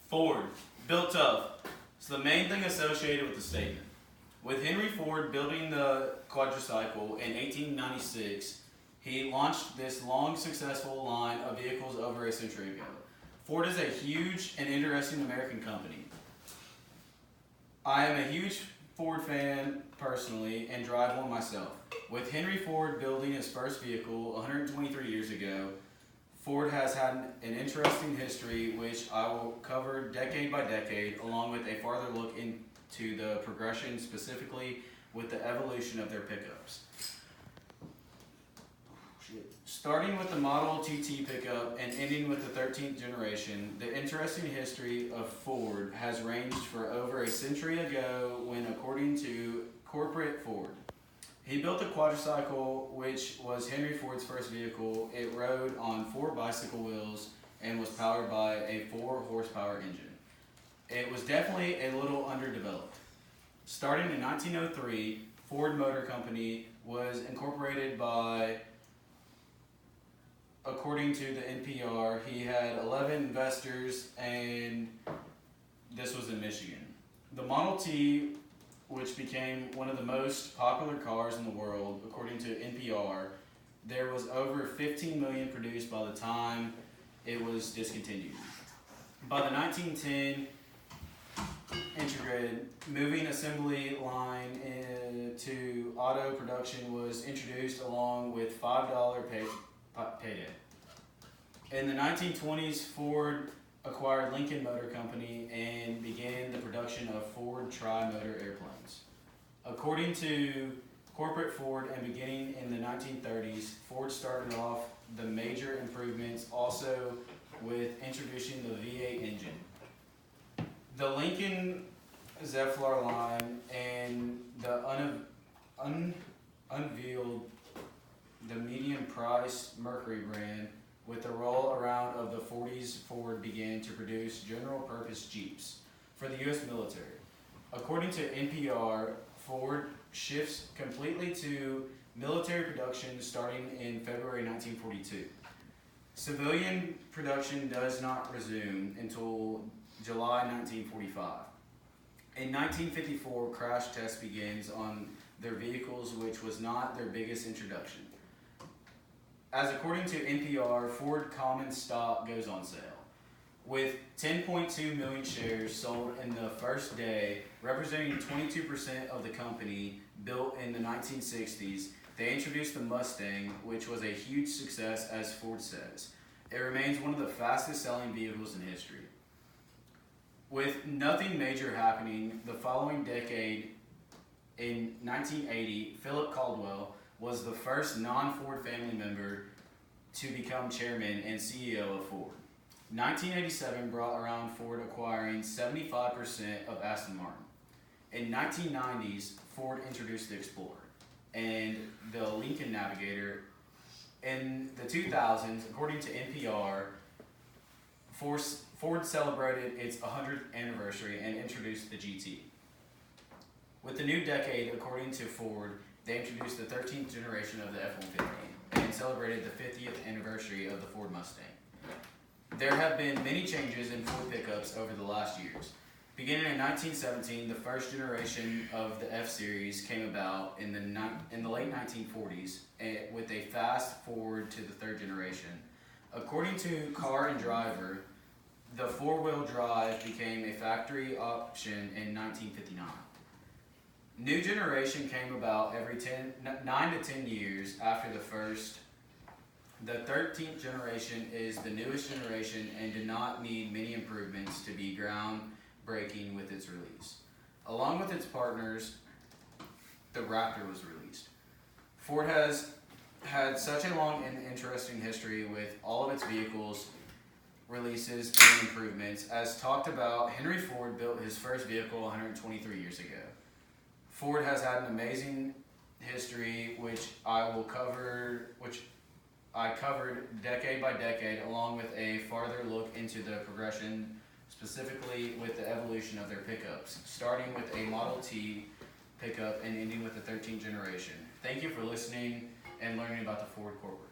Ford, built tough. So the main thing associated with the statement. With Henry Ford building the quadricycle in 1896, he launched this long, successful line of vehicles over a century ago. Ford is a huge and interesting American company. I am a huge Ford fan personally and drive one myself. With Henry Ford building his first vehicle 123 years ago, Ford has had an interesting history which I will cover decade by decade, along with a farther look into the progression, specifically with the evolution of their pickups. Starting with the Model TT pickup and ending with the 13th generation, the interesting history of Ford has ranged for over a century ago when, according to corporate Ford, he built a quadricycle, which was Henry Ford's first vehicle. It rode on 4 bicycle wheels and was powered by a 4-horsepower engine. It was definitely a little underdeveloped. Starting in 1903, Ford Motor Company was incorporated by, according to the NPR, he had 11 investors, and this was in Michigan. The Model T, which became one of the most popular cars in the world, according to NPR, there was over 15 million produced by the time it was discontinued. By the 1910 integrated moving assembly line into auto production was introduced along with $5 payday. In the 1920s, Ford acquired Lincoln Motor Company and began the production of Ford tri-motor airplanes. According to corporate Ford, and beginning in the 1930s, Ford started off the major improvements also with introducing the V8 engine. The Lincoln Zephyr line and the unveiled the medium-priced Mercury brand. With the roll-around of the 40s, Ford began to produce general-purpose Jeeps for the U.S. military. According to NPR, Ford shifts completely to military production starting in February 1942. Civilian production does not resume until July 1945. In 1954, crash test begins on their vehicles, which was not their biggest introduction. As according to NPR, Ford common stock goes on sale. With 10.2 million shares sold in the first day, representing 22% of the company, built in the 1960s, they introduced the Mustang, which was a huge success, as Ford says. It remains one of the fastest selling vehicles in history. With nothing major happening the following decade, in 1980, Philip Caldwell was the first non-Ford family member to become chairman and CEO of Ford. 1987 brought around Ford acquiring 75% of Aston Martin. In 1990s, Ford introduced the Explorer and the Lincoln Navigator. In the 2000s, according to NPR, Ford celebrated its 100th anniversary and introduced the GT. With the new decade, according to Ford, they introduced the 13th generation of the F-150 and celebrated the 50th anniversary of the Ford Mustang. There have been many changes in Ford pickups over the last years. Beginning in 1917, the first generation of the F-Series came about in the late 1940s with a fast forward to the third generation. According to Car and Driver, the four-wheel drive became a factory option in 1959. New generation came about every 9 to 10 years after the first. The 13th generation is the newest generation and did not need many improvements to be groundbreaking with its release. Along with its partners, the Raptor was released. Ford has had such a long and interesting history with all of its vehicles, releases, and improvements. As talked about, Henry Ford built his first vehicle 123 years ago. Ford has had an amazing history, which I covered decade by decade, along with a farther look into the progression, specifically with the evolution of their pickups, starting with a Model T pickup and ending with the 13th generation. Thank you for listening and learning about the Ford Corporation.